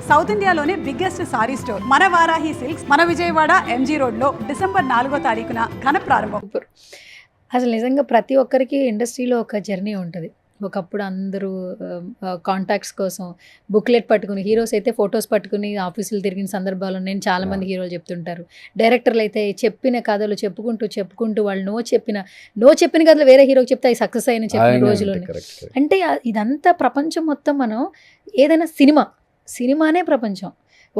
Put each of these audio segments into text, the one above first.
South ఇండియాలోనే biggest sorry store మన Varahi silks మన విజయవాడ ఎంజీ రోడ్లో డిసెంబర్ 4వ తారీఖున ఘన ప్రారంభం. అసలు నిజంగా ప్రతి ఒక్కరికి ఇండస్ట్రీలో ఒక జర్నీ ఉంటుంది. ఒకప్పుడు అందరూ కాంటాక్ట్స్ కోసం బుక్లెట్ పట్టుకుని, హీరోస్ అయితే ఫొటోస్ పట్టుకుని ఆఫీసులు తిరిగిన సందర్భాలు నేను చాలామంది హీరోలు చెప్తుంటారు. డైరెక్టర్లు అయితే చెప్పిన కథలు చెప్పుకుంటూ వాళ్ళు నో చెప్పిన కథలు వేరే హీరోకి చెప్తే అవి సక్సెస్ అయిన చెప్పిన రోజులోనే. అంటే ఇదంతా ప్రపంచం మొత్తం మనం ఏదైనా సినిమానే ప్రపంచం.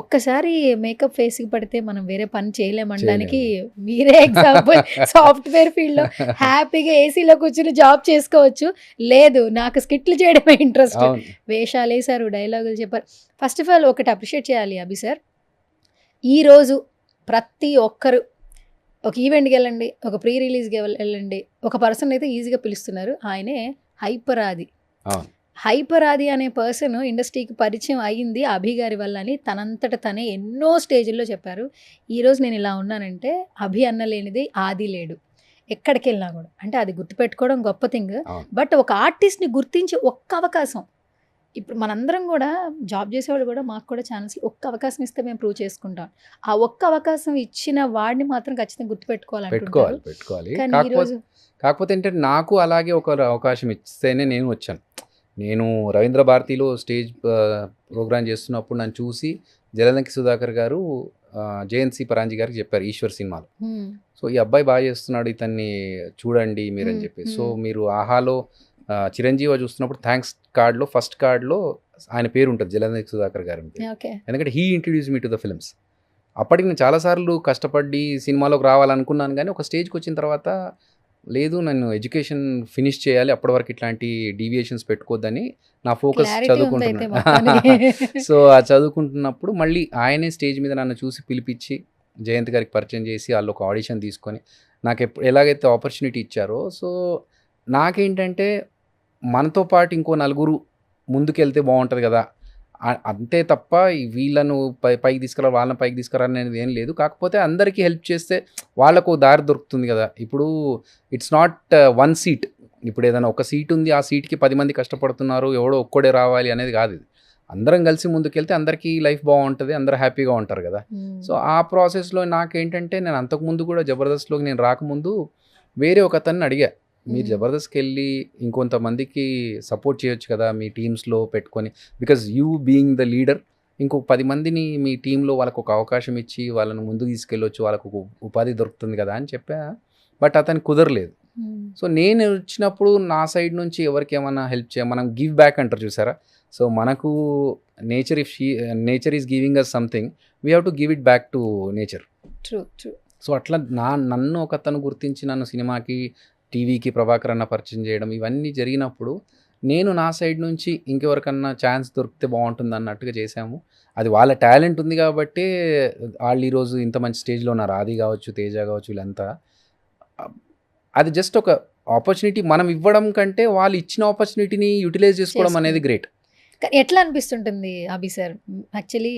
ఒక్కసారి మేకప్ ఫేస్కి పడితే మనం వేరే పని చేయలేమనడానికి మీరే ఎగ్జాంపుల్. సాఫ్ట్వేర్ ఫీల్డ్లో హ్యాపీగా ఏసీలో కూర్చుని జాబ్ చేసుకోవచ్చు. లేదు నాకు స్కిట్లు చేయడమే ఇంట్రెస్ట్. వేషాలు వేశారు, డైలాగులు చెప్పారు. ఫస్ట్ ఆఫ్ ఆల్ ఒకటి అప్రిషియేట్ చేయాలి అభి సార్. ఈరోజు ప్రతి ఒక్కరు ఒక ఈవెంట్కి వెళ్ళండి, ఒక ప్రీ రిలీజ్కి వెళ్ళండి, ఒక పర్సన్ అయితే ఈజీగా పిలుస్తున్నారు. ఆయనే హైపర్ ఆది అనే పర్సన్ ఇండస్ట్రీకి పరిచయం అయ్యింది అభి గారి వల్ల అని తనంతట తనే ఎన్నో స్టేజ్ల్లో చెప్పారు. ఈరోజు నేను ఇలా ఉన్నానంటే అభి అన్న లేనిది ఆది లేడు. ఎక్కడికి వెళ్ళినా కూడా అంటే అది గుర్తుపెట్టుకోవడం గొప్ప థింగ్. బట్ ఒక ఆర్టిస్ట్ని గుర్తించి ఒక్క అవకాశం, ఇప్పుడు మనందరం కూడా జాబ్ చేసేవాళ్ళు కూడా మాకు కూడా ఛానల్స్ ఒక్క అవకాశం ఇస్తే మేము ప్రూవ్ చేసుకుంటాం. ఆ ఒక్క అవకాశం ఇచ్చిన వాడిని మాత్రం ఖచ్చితంగా పెట్టుకోవాలి. కాకపోతే ఏంటంటే నాకు అలాగే ఒక అవకాశం ఇస్తేనే నేను వచ్చాను. నేను రవీంద్ర భారతిలో స్టేజ్ ప్రోగ్రామ్ చేస్తున్నప్పుడు నన్ను చూసి జలదంకి సుధాకర్ గారు జయంతి పరాంజీ గారికి చెప్పారు ఈశ్వర్ సినిమాలో. సో ఈ అబ్బాయి బాగా చేస్తున్నాడు, ఇతన్ని చూడండి మీరు అని చెప్పి. సో మీరు ఆహాలో చిరంజీవి చూస్తున్నప్పుడు థ్యాంక్స్ కార్డ్లో ఫస్ట్ కార్డ్లో ఆయన పేరు ఉంటుంది, జలదంకి సుధాకర్ గారు. ఎందుకంటే he introduce me to the films. అప్పటికి నేను చాలాసార్లు కష్టపడి సినిమాలోకి రావాలనుకున్నాను, కానీ ఒక స్టేజ్కి వచ్చిన తర్వాత లేదు నన్ను ఎడ్యుకేషన్ ఫినిష్ చేయాలి, అప్పటి వరకు ఇట్లాంటి డీవియేషన్స్ పెట్టుకోవద్దని నా ఫోకస్ చదువుకుంటున్నాను. సో ఆ చదువుకుంటున్నప్పుడు మళ్ళీ ఆయనే స్టేజ్ మీద నన్ను చూసి పిలిపించి జయంత్ గారికి పరిచయం చేసి వాళ్ళు ఒక ఆడిషన్ తీసుకొని నాకు ఎలాగైతే ఆపర్చునిటీ ఇచ్చారో, సో నాకేంటంటే మనతో పాటు ఇంకో నలుగురు ముందుకెళ్తే బాగుంటుంది కదా, అంతే తప్ప వీళ్ళను పైకి తీసుకురా వాళ్ళని పైకి తీసుకురా అనేది ఏం లేదు. కాకపోతే అందరికీ హెల్ప్ చేస్తే వాళ్ళకు దారి దొరుకుతుంది కదా. ఇప్పుడు ఇట్స్ నాట్ వన్ సీట్. ఇప్పుడు ఏదైనా ఒక సీట్ ఉంది, ఆ సీట్కి 10 మంది కష్టపడుతున్నారు, ఎవడో ఒక్కడే రావాలి అనేది కాదు. ఇది అందరం కలిసి ముందుకెళ్తే అందరికీ లైఫ్ బాగుంటుంది, అందరూ హ్యాపీగా ఉంటారు కదా. సో ఆ ప్రాసెస్లో నాకేంటంటే నేను అంతకుముందు కూడా జబర్దస్త్లోకి నేను రాకముందు వేరే ఒక అతన్ని అడిగా, మీరు జబర్దస్త్కి వెళ్ళి ఇంకొంతమందికి సపోర్ట్ చేయొచ్చు కదా మీ టీమ్స్లో పెట్టుకొని, because you being the leader ఇంకొక 10 మందిని మీ టీంలో వాళ్ళకు ఒక అవకాశం ఇచ్చి వాళ్ళను ముందుకు తీసుకెళ్ళొచ్చు, వాళ్ళకు ఒక ఉపాధి దొరుకుతుంది కదా అని చెప్పా. బట్ అతనికి కుదరలేదు. సో నేను వచ్చినప్పుడు నా సైడ్ నుంచి ఎవరికి ఏమైనా హెల్ప్ చేయాలి, మనం గివ్ బ్యాక్ అంటారు చూసారా. సో మనకు nature is giving us something, we have to give it back to nature. So అట్లా నన్ను ఒక అతను గుర్తించి నన్ను సినిమాకి టీవీకి ప్రభాకర్ అన్న పరిచయం చేయడం ఇవన్నీ జరిగినప్పుడు నేను నా సైడ్ నుంచి ఇంకెవరికన్నా ఛాన్స్ దొరికితే బాగుంటుంది అన్నట్టుగా చేశాము. అది వాళ్ళ టాలెంట్ ఉంది కాబట్టి వాళ్ళు ఈరోజు ఇంత మంచి స్టేజ్లో ఉన్నారు. ఆది కావచ్చు, తేజ కావచ్చు, వీళ్ళంతా. అది జస్ట్ ఒక ఆపర్చునిటీ మనం ఇవ్వడం కంటే వాళ్ళు ఇచ్చిన ఆపర్చునిటీని యూటిలైజ్ చేసుకోవడం అనేది గ్రేట్. ఎట్లా అనిపిస్తుంటుంది అభి సార్? యాక్చువల్లీ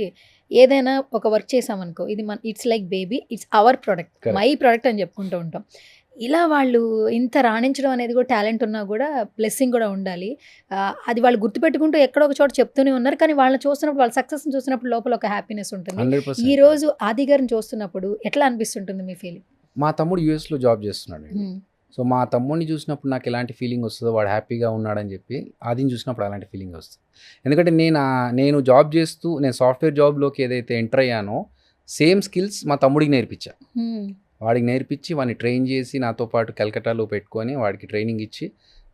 ఏదైనా ఒక వర్క్ చేసామనుకో, ఇది it's like baby, it's our product, my product అని చెప్పుకుంటూ ఉంటాం. ఇలా వాళ్ళు ఇంత రాణించడం అనేది కూడా టాలెంట్ ఉన్నా కూడా బ్లెస్సింగ్ కూడా ఉండాలి. అది వాళ్ళు గుర్తుపెట్టుకుంటూ ఎక్కడో ఒక చోట చెప్తూనే ఉన్నారు, కానీ వాళ్ళని చూస్తున్నప్పుడు వాళ్ళ సక్సెస్ని చూసినప్పుడు లోపల ఒక హ్యాపీనెస్ ఉంటుంది. ఈ రోజు ఆది గారిని చూస్తున్నప్పుడు ఎట్లా అనిపిస్తుంటుంది మీ ఫీలింగ్? మా తమ్ముడు యూఎస్లో జాబ్ చేస్తున్నాడు. సో మా తమ్ముడిని చూసినప్పుడు నాకు ఎలాంటి ఫీలింగ్ వస్తుందో, వాడు హ్యాపీగా ఉన్నాడని చెప్పి ఆదిని చూసినప్పుడు అలాంటి ఫీలింగ్ వస్తుంది. ఎందుకంటే నేను జాబ్ చేస్తూ నేను సాఫ్ట్వేర్ జాబ్లోకి ఏదైతే ఎంటర్ అయ్యానో సేమ్ స్కిల్స్ మా తమ్ముడికి నేర్పించా. వాడికి నేర్పించి వాడిని ట్రైన్ చేసి నాతో పాటు కలకట్టాలో పెట్టుకొని వాడికి ట్రైనింగ్ ఇచ్చి,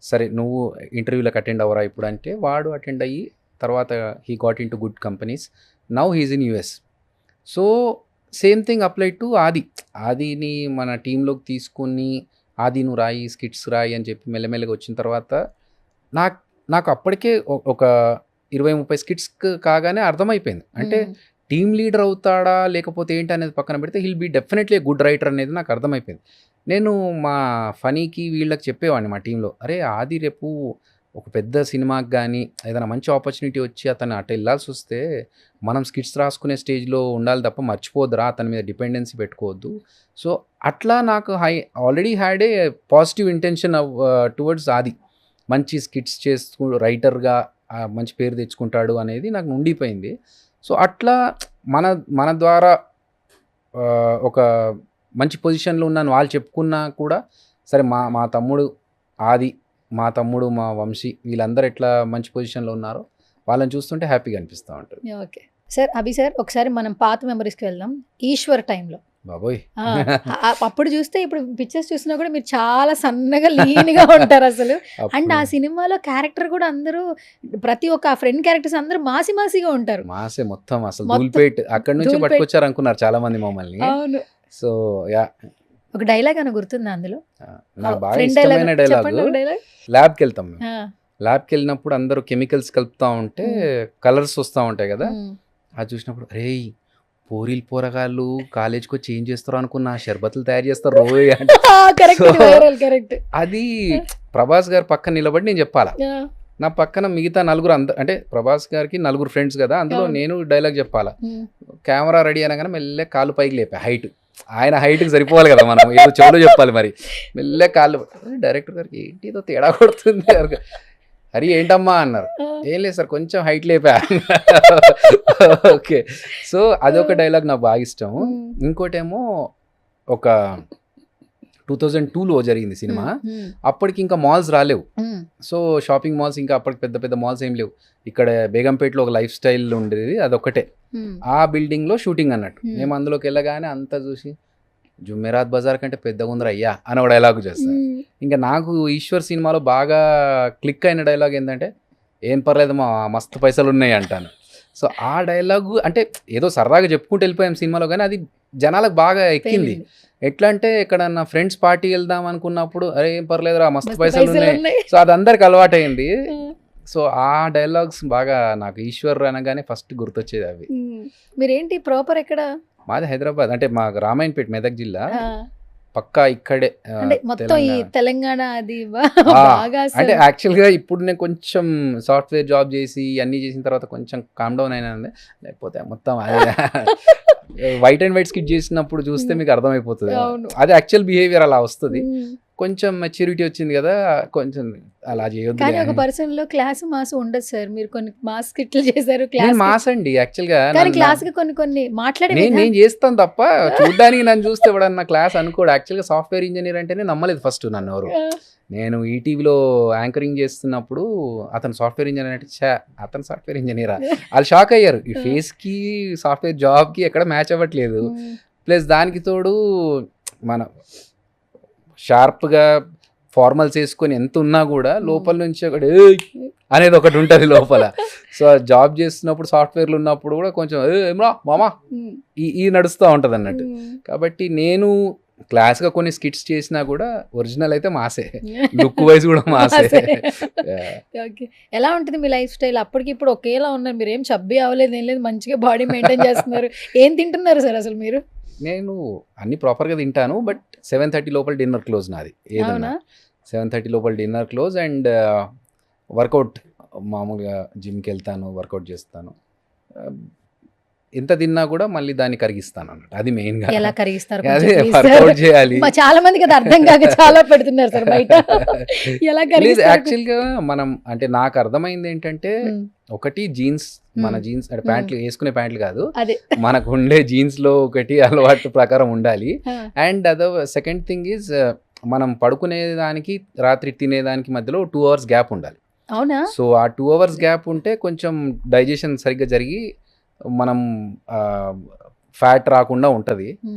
సరే నువ్వు ఇంటర్వ్యూలకు అటెండ్ అవ్వరా ఇప్పుడు అంటే వాడు అటెండ్ అయ్యి తర్వాత he got in to good companies. Now he's in US. So same thing apply to ఆదిని మన టీంలోకి తీసుకుని ఆది నువ్వు రాయి, స్కిట్స్ రాయి అని చెప్పి మెల్లమెల్లగా వచ్చిన తర్వాత నాకు అప్పటికే ఒక 20-30 స్కిట్స్ కాగానే అర్థమైపోయింది. అంటే టీమ్ లీడర్ అవుతాడా లేకపోతే ఏంటి అనేది పక్కన పెడితే he'll be definitely good writer అనేది నాకు అర్థమైపోయింది. నేను మా ఫనీకి వీళ్ళకి చెప్పేవాడిని మా టీంలో, అరే ఆది రేపు ఒక పెద్ద సినిమాకి కానీ ఏదైనా మంచి ఆపర్చునిటీ వచ్చి అతను అటు వెళ్ళాల్సి వస్తే మనం స్కిట్స్ రాసుకునే స్టేజ్లో ఉండాలి తప్ప మర్చిపోద్దురా, అతని మీద డిపెండెన్సీ పెట్టుకోవద్దు. సో అట్లా నాకు already had a positive intention towards ఆది. మంచి స్కిట్స్ చేస్తూ రైటర్గా మంచి పేరు తెచ్చుకుంటాడు అనేది నాకు ఉండిపోయింది. సో అట్లా మన మన ద్వారా ఒక మంచి పొజిషన్లో ఉన్నాను వాళ్ళు చెప్పుకున్నా కూడా సరే మా తమ్ముడు ఆది, మా తమ్ముడు, మా వంశీ వీళ్ళందరూ ఎట్లా మంచి పొజిషన్లో ఉన్నారో వాళ్ళని చూస్తుంటే హ్యాపీగా అనిపిస్తూ ఉంటుంది. Okay sir. అభి సార్, ఒకసారి మనం పాత మెమరీస్కి వెళ్దాం. ఈశ్వర్ టైంలో బాబోయ్ అప్పుడు చూస్తే ఇప్పుడు పిక్చర్స్ చూసినా కూడా మీరు చాలా సన్నగా లీన్గా ఉంటారు అసలు. అండ్ ఆ సినిమాలో క్యారెక్టర్ కూడా అందరూ ప్రతి ఒక్క ఫ్రెండ్ క్యారెక్టర్స్ అందరూ మాసిగా ఉంటారు. మాసే మొత్తం అసలు ధూల్పేట్ అక్కడి నుంచి పట్టుకొచ్చారు అనుకున్నారు చాలా మంది మమ్మల్ని. అవును. సో యా, ఒక డైలాగ్ అని గుర్తుందా అందులో? నాకు బాగా ఇష్టమైన డైలాగ్, ల్యాబ్కి వెళ్తాం మేము. ల్యాబ్కి వెళ్ళినప్పుడు అందరూ కెమికల్స్ కలుపుతా ఉంటే కలర్స్ వస్తూ ఉంటాయి కదా, అది చూసినప్పుడు అరే పోరీలు పోరగాళ్ళు కాలేజ్కి వచ్చి ఏం చేస్తారు అనుకున్నా, షర్బతులు తయారు చేస్తారు రోజు అంటే. అది ప్రభాస్ గారు పక్కన నిలబడి నేను చెప్పాలా, నా పక్కన మిగతా నలుగురు అంటే ప్రభాస్ గారికి నలుగురు ఫ్రెండ్స్ కదా, అందులో నేను డైలాగ్ చెప్పాలా. కెమెరా రెడీ అనగానే మెల్లె కాలు పైకి లేపా, హైట్ ఆయన హైట్కి సరిపోవాలి కదా, మనం ఏదో చెవులో చెప్పాలి. మరి మెల్లె కాళ్ళు, డైరెక్టర్ గారికి ఏంటి ఏదో తేడా కొడుతుంది, అరే ఏంటమ్మా అన్నారు. ఏం లేదు సార్ కొంచెం హైట్ లేపా. ఓకే, సో అదొక డైలాగ్ నాకు బాగా ఇష్టం. ఇంకోటేమో ఒక 2002లో జరిగింది సినిమా, అప్పటికి ఇంకా మాల్స్ రాలేవు. సో షాపింగ్ మాల్స్ ఇంకా అప్పటికి పెద్ద పెద్ద మాల్స్ ఏం లేవు. ఇక్కడ బేగంపేటలో ఒక లైఫ్ స్టైల్ ఉండేది, అదొక్కటే. ఆ బిల్డింగ్లో షూటింగ్ అన్నట్టు. మేము అందులోకి వెళ్ళగానే అంతా చూసి జుమ్మెరాత్ బజార్ కంటే పెద్దగా ఉందిరా అయ్యా అని ఒక డైలాగ్ చేస్తాను. ఇంకా నాకు ఈశ్వర్ సినిమాలో బాగా క్లిక్ అయిన డైలాగ్ ఏంటంటే ఏం పర్లేదు మా మస్తు పైసలు ఉన్నాయి అంటాను. సో ఆ డైలాగు అంటే ఏదో సరదాగా చెప్పుకుంటూ వెళ్ళిపోయాం సినిమాలో, కానీ అది జనాలకు బాగా ఎక్కింది. ఎట్లా అంటే ఎక్కడన్నా ఫ్రెండ్స్ పార్టీ వెళ్దాం అనుకున్నప్పుడు అరే ఏం పర్లేదురా మస్తు పైసలు ఉన్నాయి. సో అది అందరికి అలవాటైంది. సో ఆ డైలాగ్స్ బాగా నాకు ఈశ్వర్ అనగానే ఫస్ట్ గుర్తొచ్చేది అవి. మీరేంటి ప్రాపర్ ఎక్కడ? మాది హైదరాబాద్, అంటే మా రామాయణపేట మెదక్ జిల్లా పక్కా ఇక్కడే. మొత్తం ఈ తెలంగాణ అది అంటే యాక్చువల్గా ఇప్పుడు నేను కొంచెం సాఫ్ట్వేర్ జాబ్ చేసి అన్నీ చేసిన తర్వాత కొంచెం కామ్ డౌన్ అయినా, లేకపోతే మొత్తం అదే వైట్ అండ్ వైట్ స్కిట్ చేసినప్పుడు చూస్తే మీకు అర్థమైపోతుంది. అది యాక్చువల్ బిహేవియర్ అలా వస్తుంది. కొంచెం మెచ్యూరిటీ వచ్చింది కదా, కొంచెం అలా చేయొద్దు. కానీ ఒక పర్సన్ లో క్లాస్ మాస్ ఉండదు సార్. మీరు కొన్ని మాస్ స్కిట్లు చేశారు, క్లాస్ మాస్ అండి యాక్చువల్ గా. క్లాస్ కి కొన్ని మాట్లాడే నేను చేస్తాను తప్ప చూడ్డానికి నన్ను చూస్తే ఎవడన్నా క్లాస్ అనుకోడు. యాక్చువల్ గా సాఫ్ట్వేర్ ఇంజనీర్ అంటేనే నమ్మలేదు ఫస్ట్ నన్ను ఎవరు. నేను ఈటీవీలో యాంకరింగ్ చేస్తున్నప్పుడు అతను సాఫ్ట్వేర్ ఇంజనీర్ అంటే అతను సాఫ్ట్వేర్ ఇంజనీరా వాళ్ళు షాక్ అయ్యారు. ఈ ఫేస్ కి సాఫ్ట్వేర్ జాబ్ కి ఎక్కడ మ్యాచ్ అవ్వట్లేదు. ప్లస్ దానికి తోడు మన షార్ప్గా ఫార్మల్స్ వేసుకొని ఎంత ఉన్నా కూడా లోపల నుంచి ఒకటి అనేది ఒకటి ఉంటుంది లోపల. సో జాబ్ చేస్తున్నప్పుడు సాఫ్ట్వేర్లు ఉన్నప్పుడు కూడా కొంచెం ఏమరా మామా ఈ నడుస్తూ ఉంటుంది అన్నట్టు. కాబట్టి నేను క్లాస్గా కొన్ని స్కిట్స్ చేసినా కూడా ఒరిజినల్ అయితే మాసే, లుక్ వైజ్ కూడా మాసే. ఎలా ఉంటుంది మీ లైఫ్ స్టైల్? అప్పటికి ఇప్పుడు ఒకేలా ఉన్నారు, మీరు ఏం చబ్బీ అవ్వలేదు, ఏం లేదు, మంచిగా బాడీ మెయింటైన్ చేస్తున్నారు. ఏం తింటున్నారు సార్ అసలు మీరు? నేను అన్ని ప్రాపర్గా తింటాను, బట్ 7:30 లోపల డిన్నర్ క్లోజ్ నాది. ఏదన్నా 7:30 లోపల డిన్నర్ క్లోజ్. అండ్ వర్కౌట్ మామూలుగా జిమ్కి వెళ్తాను, వర్కౌట్ చేస్తాను. ఎంత తిన్నా కూడా మళ్ళీ దాన్ని కరిగిస్తాను అన్నట్టు. అది మెయిన్ గా. ఎలా కరిగిస్తారు? అదే వర్కౌట్ చేయాలి. చాలా మందికి అది అర్థం కాక చాలా పెడుతున్నారు సార్ బయట. ఎలా కరిగిస్తారు? యాక్చువల్ గా మనం అంటే నాకు అర్థమైంది ఏంటంటే, ఒకటి జీన్స్, మన జీన్స్ అంటే ప్యాంట్లు వేసుకునే ప్యాంట్లు కాదు, మనకు ఉండే జీన్స్ లో ఒకటి అలవాటు ప్రకారం ఉండాలి. అండ్ అదో సెకండ్ థింగ్ ఈజ్ మనం పడుకునే దానికి రాత్రి తినేదానికి మధ్యలో 2 hours గ్యాప్ ఉండాలి. అవునా? సో ఆ 2 hours గ్యాప్ ఉంటే కొంచెం డైజెషన్ సరిగ్గా జరిగి మనం ఫ్యాట్ రాకుండా ఉంటుంది.